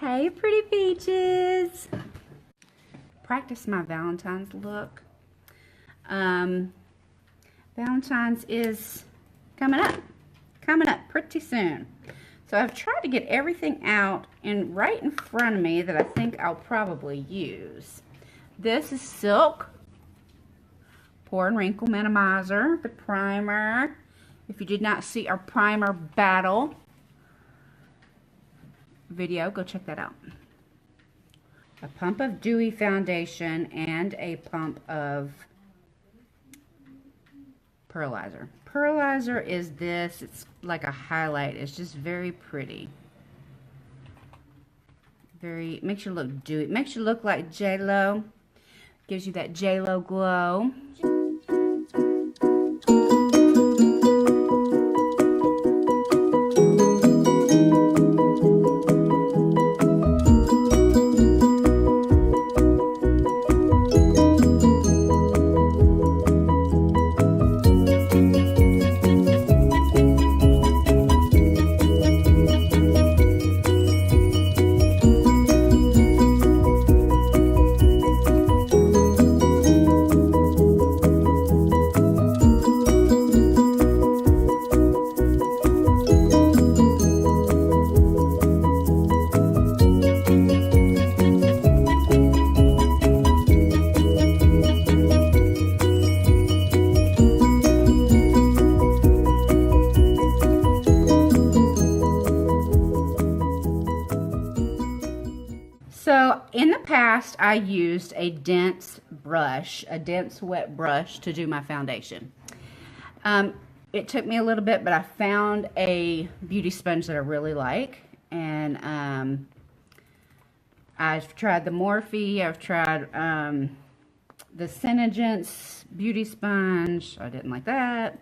Hey, pretty peaches. Practice my Valentine's look. Valentine's is coming up pretty soon. So I've tried to get everything out and right in front of me that I think I'll probably use. This is Silk Pore and Wrinkle Minimizer, the primer. If you did not see our primer battle video, go check that out. A pump of dewy foundation and a pump of pearlizer. Pearlizer is this, it's like a highlight. It's just very pretty. Makes you look dewy. It makes you look like J-Lo. Gives you that J-Lo glow. So in the past, I used a dense brush, a dense wet brush to do my foundation. It took me a little bit, but I found a beauty sponge that I really like. And I've tried the Morphe, I've tried the Senegence beauty sponge. I didn't like that.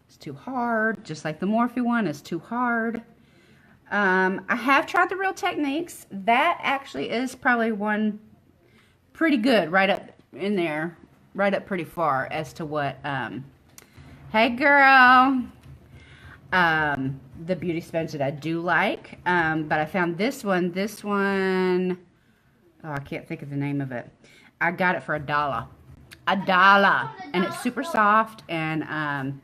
It's too hard, just like the Morphe one is too hard. I have tried the Real Techniques. That actually is probably one pretty good, right up in there, right up pretty far as to what, hey girl, the beauty sponge that I do like. But I found this one, oh, I can't think of the name of it. I got it for $1. $1, and it's super soft, and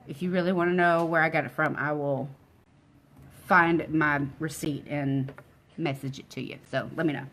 if you really want to know where I got it from, I will find my receipt and message it to you. So let me know.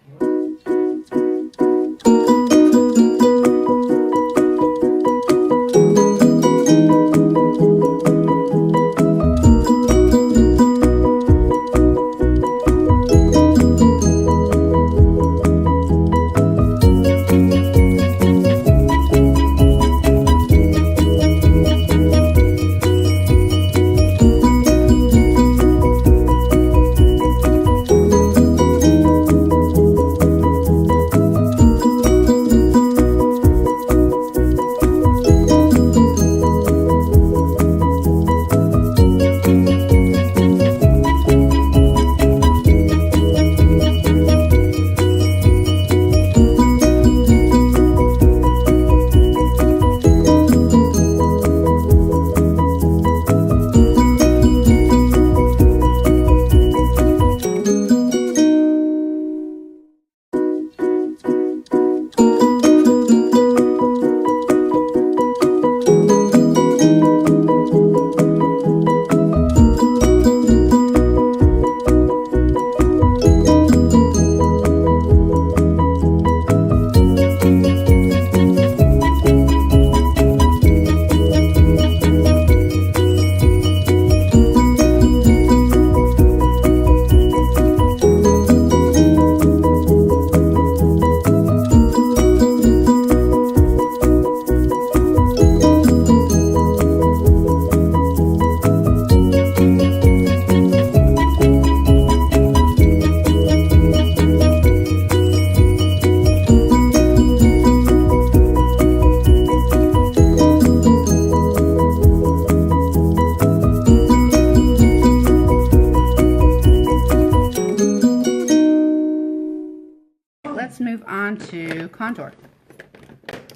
Let's move on to contour.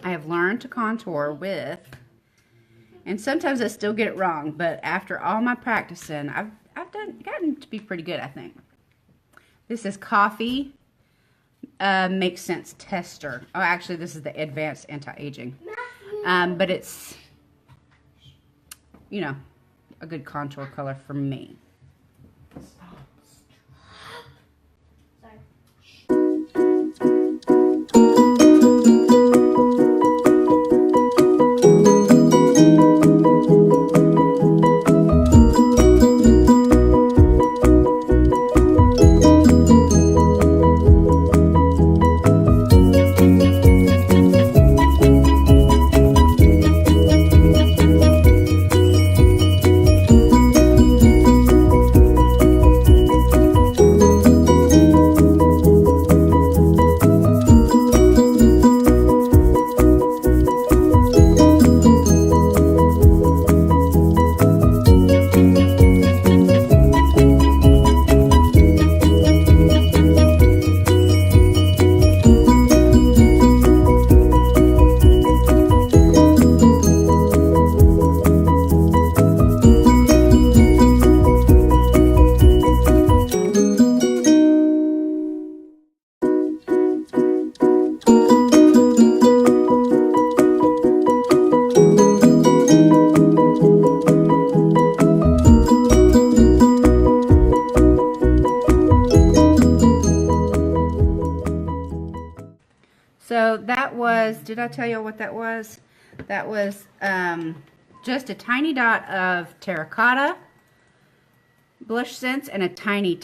I have learned to contour with, and sometimes I still get it wrong, but after all my practicing, I've gotten to be pretty good, I think. This is Coffee Makes Sense Tester. Oh, actually, this is the Advanced Anti-Aging. But it's, you know, a good contour color for me. So that was, did I tell you what that was? That was just a tiny dot of terracotta blush scents and a tiny,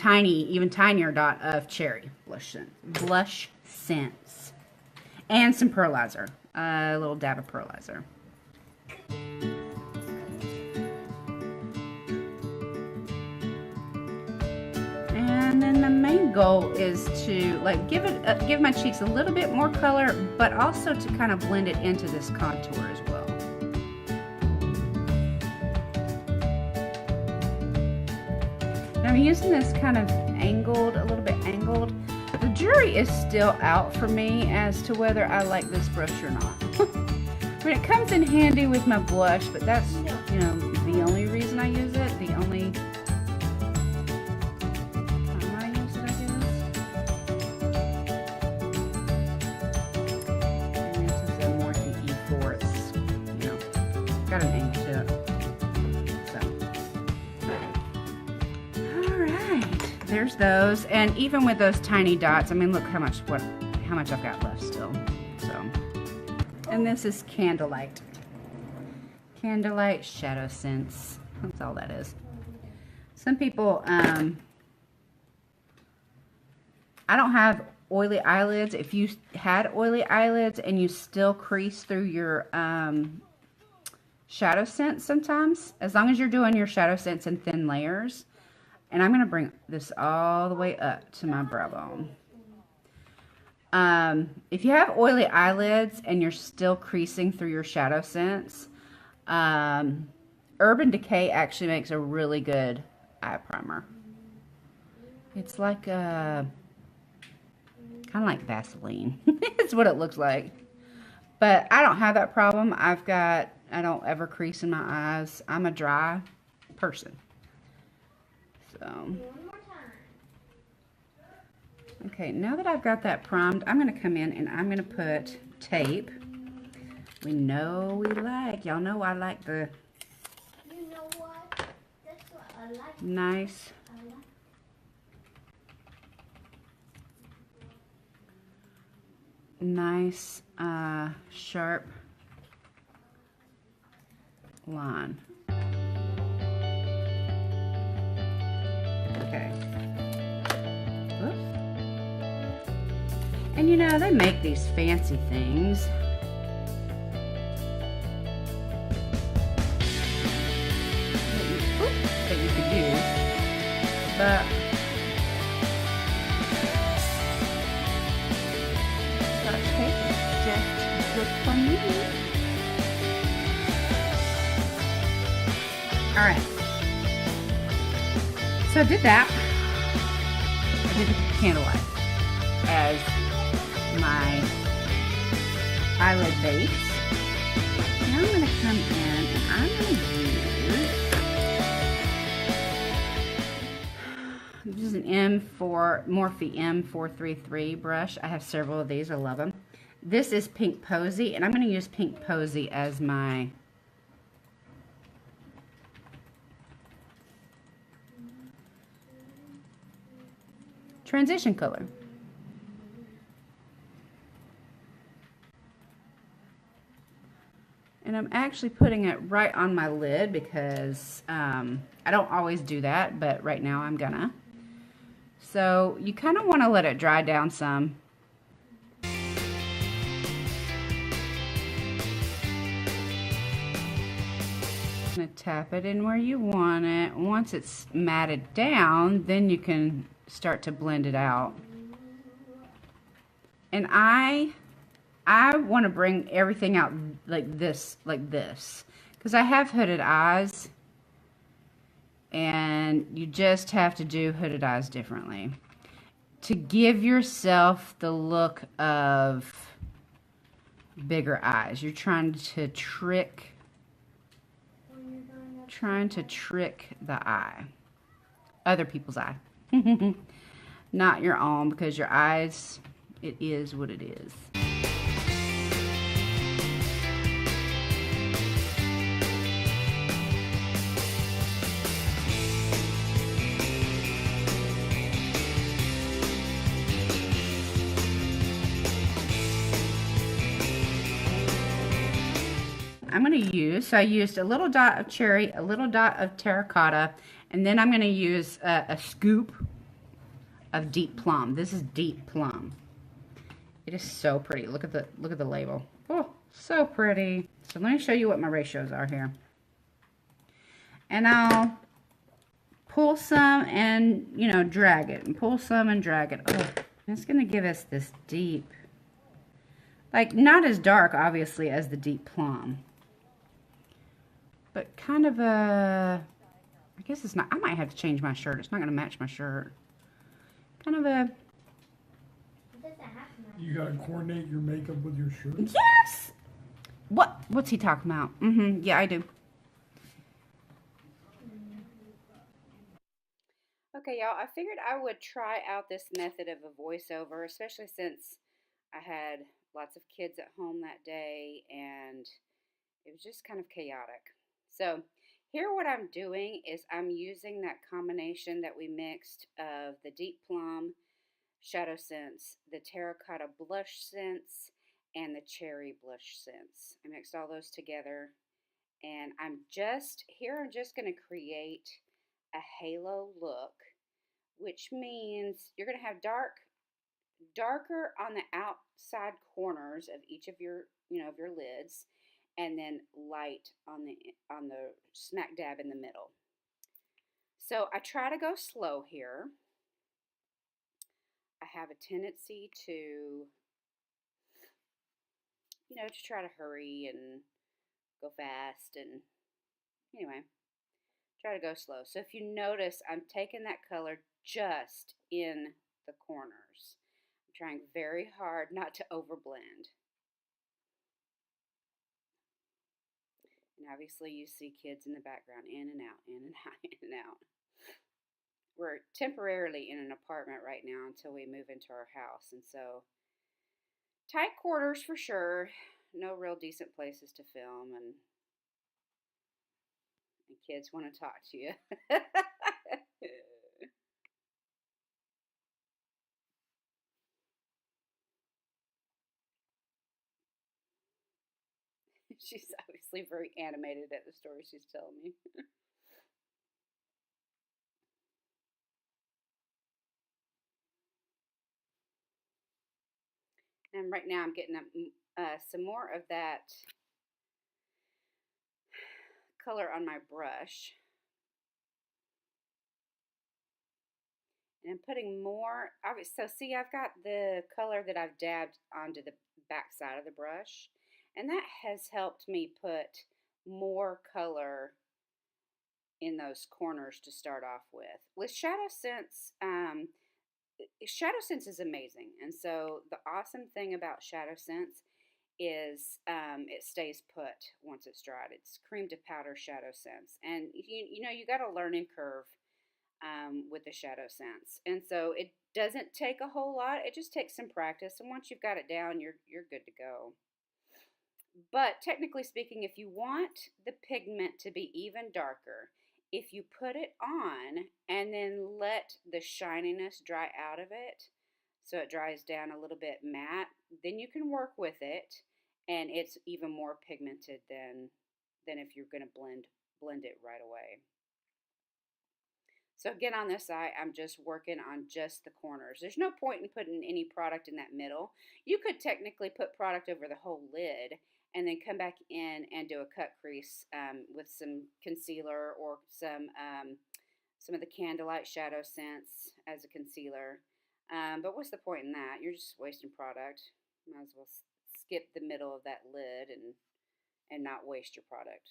even tinier dot of cherry blush scents. And some pearlizer, a little dab of pearlizer. And then the main goal is to like give my cheeks a little bit more color, but also to kind of blend it into this contour as well. And I'm using this kind of angled, a little bit angled. The jury is still out for me as to whether I like this brush or not. I mean, it comes in handy with my blush, but that's, you know, the only reason I use it. The only got an angle to it. So, all right, there's those, and even with those tiny dots, I mean, look how much I've got left still. So, and this is Candlelight Shadow Sense. That's all that is. Some people, I don't have oily eyelids. If you had oily eyelids and you still crease through your shadow scents sometimes, as long as you're doing your shadow scents in thin layers. And I'm going to bring this all the way up to my brow bone. If you have oily eyelids and you're still creasing through your shadow scents, Urban Decay actually makes a really good eye primer. It's like kind of like Vaseline. It's what it looks like. But I don't have that problem. I don't ever crease in my eyes. I'm a dry person. So, okay, now that I've got that primed, I'm going to come in and I'm going to put tape. We know we like, y'all know I like the nice sharp line. Okay. Oops. And you know, they make these fancy things. That you could use. But Scotch tape is just good for me. Alright, so I did that. I did the Candlelight as my eyelid base. Now I'm going to come in and I'm going to use This is an Morphe M433 brush. I have several of these. I love them. This is Pink Posy, and I'm going to use Pink Posy as my transition color. And I'm actually putting it right on my lid because I don't always do that, but right now I'm gonna. So you kind of want to let it dry down some. Gonna tap it in where you want it. Once it's matted down, then you can start to blend it out. And I want to bring everything out like this, because I have hooded eyes, and you just have to do hooded eyes differently to give yourself the look of bigger eyes. You're trying to trick the eye, other people's eye, not your own, because your eyes, it is what it is. I'm going to use, so I used a little dot of cherry, a little dot of terracotta, and then I'm going to use a scoop of deep plum. This is deep plum. It is so pretty. Look at the label. Oh, so pretty. So let me show you what my ratios are here. And I'll pull some and, you know, drag it, and pull some and drag it. Oh, it's going to give us this deep, like not as dark obviously as the deep plum, but kind of a, I guess it's not, I might have to change my shirt. It's not going to match my shirt. Kind of a... You got to coordinate your makeup with your shirt? Yes! What's he talking about? Yeah, I do. Okay, y'all, I figured I would try out this method of a voiceover, especially since I had lots of kids at home that day, and it was just kind of chaotic. So here what I'm doing is I'm using that combination that we mixed of the Deep Plum Shadow Scents, the Terracotta Blush Scents, and the Cherry Blush Scents. I mixed all those together, and I'm just going to create a halo look, which means you're going to have darker on the outside corners of each of your, of your lids, and then light on the smack dab in the middle. So I try to go slow here. I have a tendency to, to try to hurry and go fast, and anyway, try to go slow. So if you notice, I'm taking that color just in the corners. I'm trying very hard not to overblend. And obviously you see kids in the background, in and out, in and out, in and out. We're temporarily in an apartment right now until we move into our house, and so tight quarters for sure. No real decent places to film, and kids want to talk to you. She's obviously very animated at the story she's telling me. And right now I'm getting some more of that color on my brush. And I'm putting more, so see, I've got the color that I've dabbed onto the back side of the brush, and that has helped me put more color in those corners to start off with. With Shadow Scents, Shadow Scents is amazing, and so the awesome thing about Shadow Scents is it stays put once it's dried. It's cream to powder Shadow Scents, and you got a learning curve with the Shadow Sense. And so it doesn't take a whole lot. It just takes some practice. And once you've got it down, you're good to go. But technically speaking, if you want the pigment to be even darker, if you put it on and then let the shininess dry out of it, so it dries down a little bit matte, then you can work with it and it's even more pigmented than if you're going to blend it right away. So again, on this side, I'm just working on just the corners. There's no point in putting any product in that middle. You could technically put product over the whole lid and then come back in and do a cut crease with some concealer or some of the Candlelight Shadow Sense as a concealer. But what's the point in that? You're just wasting product. Might as well skip the middle of that lid and not waste your product.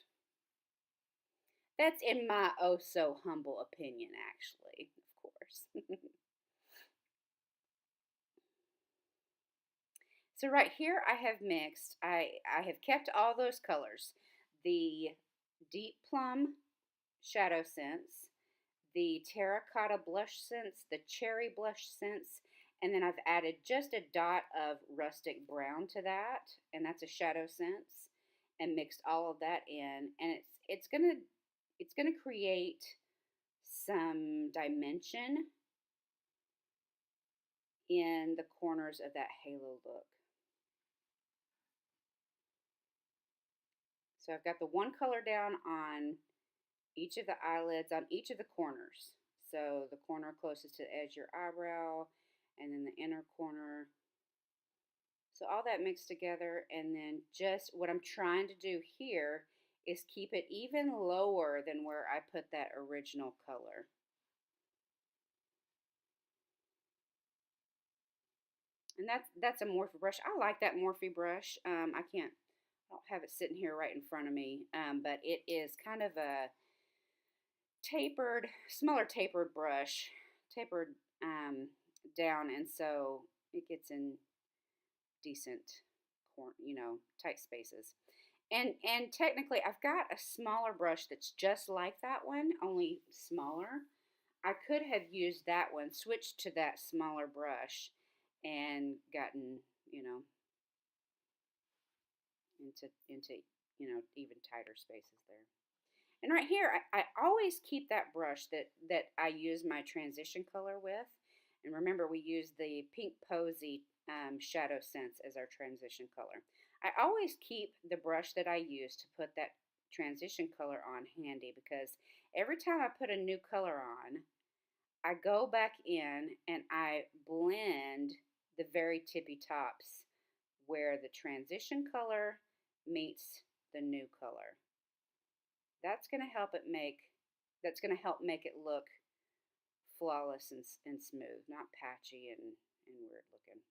That's in my oh so humble opinion, actually, of course. So right here I have mixed, I have kept all those colors. The Deep Plum Shadow Sense, the Terracotta Blush Sense, the Cherry Blush Sense, and then I've added just a dot of Rustic Brown to that, and that's a Shadow Sense, and mixed all of that in, and it's gonna create some dimension in the corners of that halo look. So I've got the one color down on each of the eyelids, on each of the corners. So the corner closest to the edge of your eyebrow, and then the inner corner. So all that mixed together, and then just what I'm trying to do here is keep it even lower than where I put that original color. And that's a Morphe brush. I like that Morphe brush. I don't have it sitting here right in front of me, but it is kind of a smaller tapered brush, tapered down, and so it gets in decent, tight spaces. And technically, I've got a smaller brush that's just like that one, only smaller. I could have used that one, switched to that smaller brush, and gotten, into even tighter spaces there. And right here, I always keep that brush that I use my transition color with. And remember, we use the Pink Posy Shadow Sense as our transition color. I always keep the brush that I use to put that transition color on handy, because every time I put a new color on, I go back in and I blend the very tippy tops where the transition color meets the new color. That's going to help make it look flawless and smooth, not patchy and weird looking.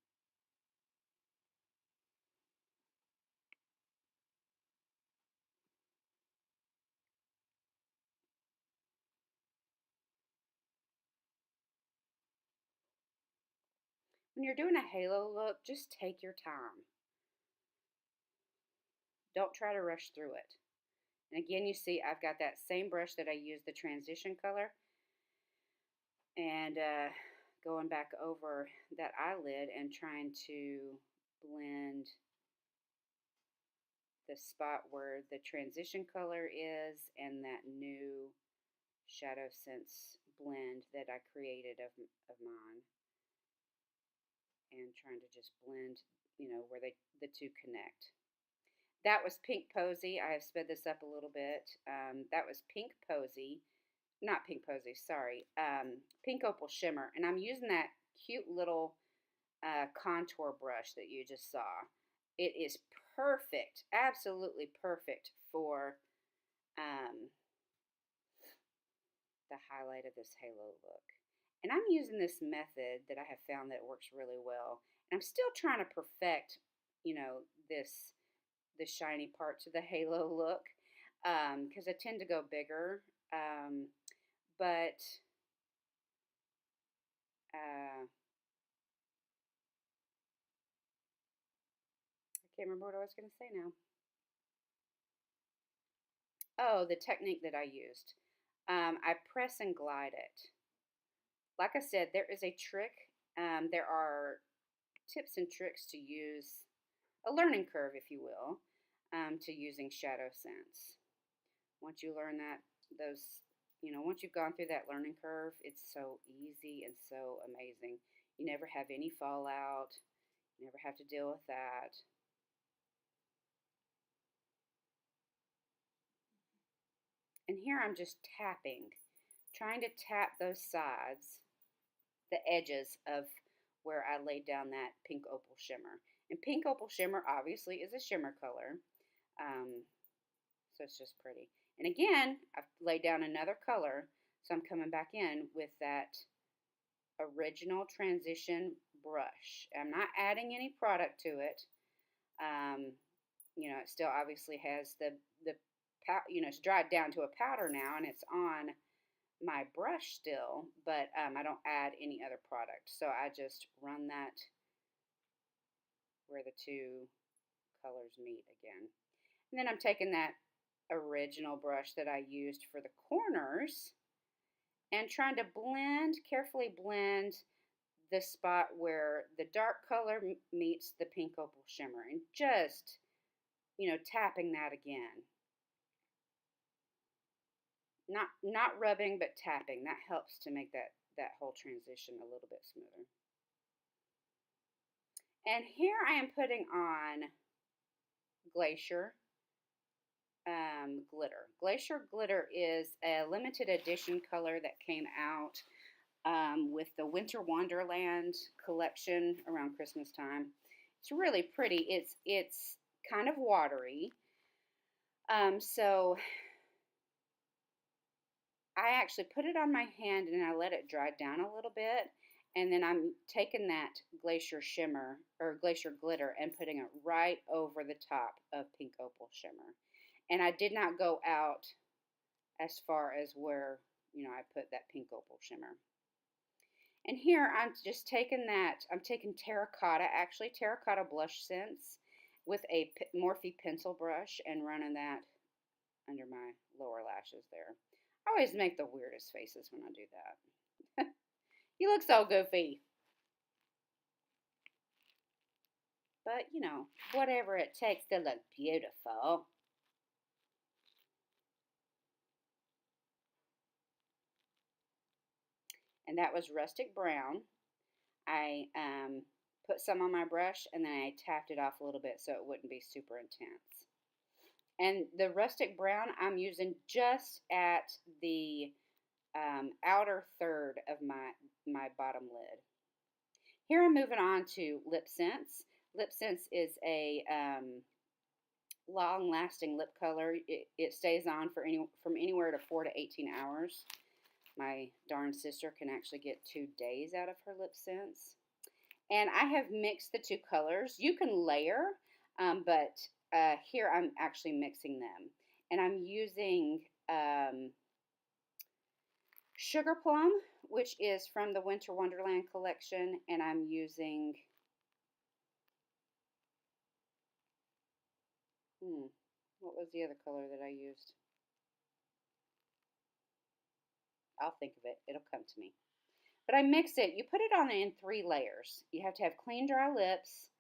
When you're doing a halo look, just take your time. Don't try to rush through it. And again, you see I've got that same brush that I used the transition color, and going back over that eyelid and trying to blend the spot where the transition color is and that new Shadow Sense blend that I created of mine, and trying to just blend, where the two connect. That was Pink Posy. I have sped this up a little bit. That was Pink Posy, not Pink Posy, sorry, Pink Opal Shimmer, and I'm using that cute little contour brush that you just saw. It is perfect, absolutely perfect for the highlight of this halo look. And I'm using this method that I have found that works really well. And I'm still trying to perfect, this the shiny parts of the halo look, because I tend to go bigger. But I can't remember what I was going to say now. Oh, the technique that I used. I press and glide it. like I said, there is a trick. There are tips and tricks to use, a learning curve, if you will, to using shadow scents. Once you learn that, those, once you've gone through that learning curve, it's so easy and so amazing. You never have any fallout. You never have to deal with that. And here I'm just tapping, trying to tap those sides, the edges of where I laid down that pink opal shimmer. And pink opal shimmer obviously is a shimmer color, so it's just pretty. And again, I've laid down another color, so I'm coming back in with that original transition brush. I'm not adding any product to it. It still obviously has the it's dried down to a powder now, and it's on my brush still, but I don't add any other product. So I just run that where the two colors meet again. And then I'm taking that original brush that I used for the corners and trying to carefully blend the spot where the dark color meets the pink opal shimmer, and just, tapping that again. Not rubbing, but tapping. That helps to make that whole transition a little bit smoother. And here I am putting on Glacier glitter. Glacier glitter is a limited edition color that came out with the Winter Wonderland collection around Christmas time. It's really pretty. It's kind of watery. So I actually put it on my hand and I let it dry down a little bit. And then I'm taking that Glacier shimmer or Glacier glitter and putting it right over the top of Pink Opal shimmer. And I did not go out as far as where, I put that Pink Opal shimmer. And here I'm just taking I'm taking terracotta blush scents with a Morphe pencil brush and running that under my lower lashes there. I always make the weirdest faces when I do that. You look so goofy. But, whatever it takes to look beautiful. And that was rustic brown. I put some on my brush and then I tapped it off a little bit so it wouldn't be super intense. And the rustic brown I'm using just at the outer third of my bottom lid. Here I'm moving on to Lip Sense. Lip Sense is a long-lasting lip color. It stays on from anywhere to 4 to 18 hours. My darn sister can actually get 2 days out of her Lip Sense. And I have mixed the two colors. You can layer, but here I'm actually mixing them. And I'm using Sugar Plum, which is from the Winter Wonderland collection, and I'm using what was the other color that I used? I'll think of it. It'll come to me. But I mix it. You put it on in 3 layers. You have to have clean, dry lips,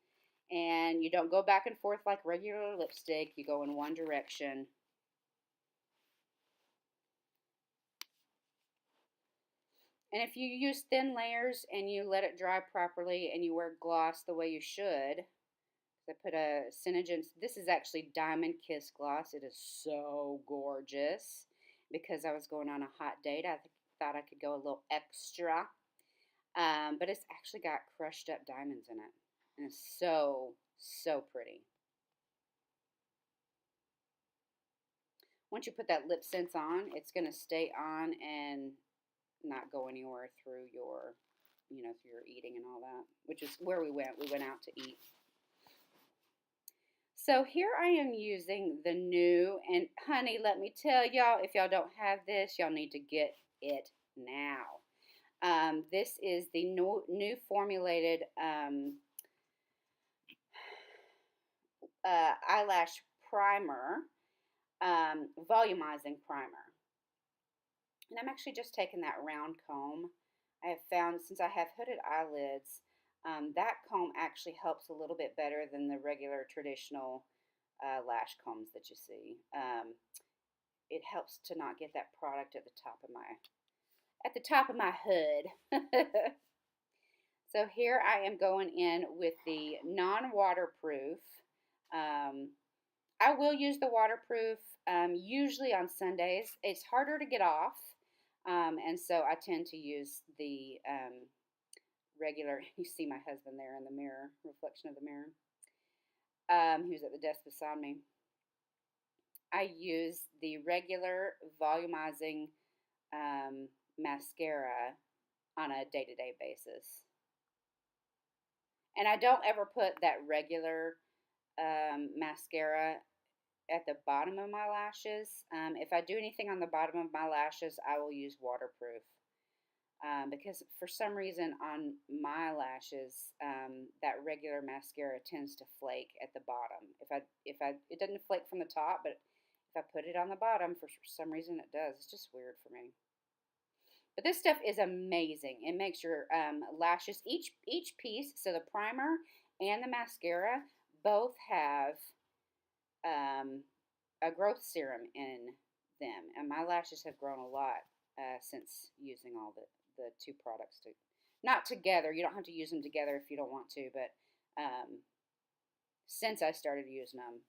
and you don't go back and forth like regular lipstick. You go in one direction. And if you use thin layers and you let it dry properly and you wear gloss the way you should, I put a Synergence, this is actually Diamond Kiss gloss. It is so gorgeous. Because I was going on a hot date, I thought I could go a little extra. But it's actually got crushed up diamonds in it. And it's so, so pretty. Once you put that Lip Sense on, it's going to stay on and not go anywhere through your, through your eating and all that, which is where we went. We went out to eat. So here I am using the new, and honey, let me tell y'all, if y'all don't have this, y'all need to get it now. This is the new formulated eyelash primer, volumizing primer. And I'm actually just taking that round comb. I have found since I have hooded eyelids, that comb actually helps a little bit better than the regular traditional lash combs that you see. It helps to not get that product at the top of my hood. So here I am going in with the non-waterproof. I will use the waterproof usually on Sundays. It's harder to get off, and so I tend to use the regular. You see my husband there in the mirror, reflection of the mirror. Who's at the desk beside me. I use the regular volumizing mascara on a day-to-day basis. And I don't ever put that regular mascara at the bottom of my lashes. If I do anything on the bottom of my lashes, I will use waterproof. Because for some reason on my lashes, that regular mascara tends to flake at the bottom. It doesn't flake from the top, but if I put it on the bottom, for some reason it does. It's just weird for me. But this stuff is amazing. It makes your lashes, each piece, so the primer and the mascara both have a growth serum in them. And my lashes have grown a lot since using all the two products. Not together. You don't have to use them together if you don't want to. But since I started using them,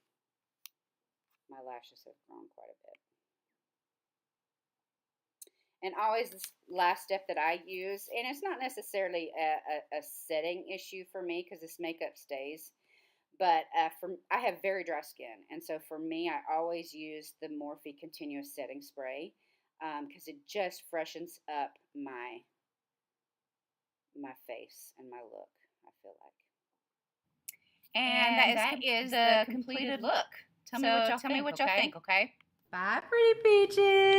my lashes have grown quite a bit. And always this last step that I use, and it's not necessarily a setting issue for me because this makeup stays, but I have very dry skin, and so for me, I always use the Morphe Continuous Setting Spray because it just freshens up my face and my look, I feel like. And that is the completed look. Tell me what y'all think, okay? Bye, pretty peaches.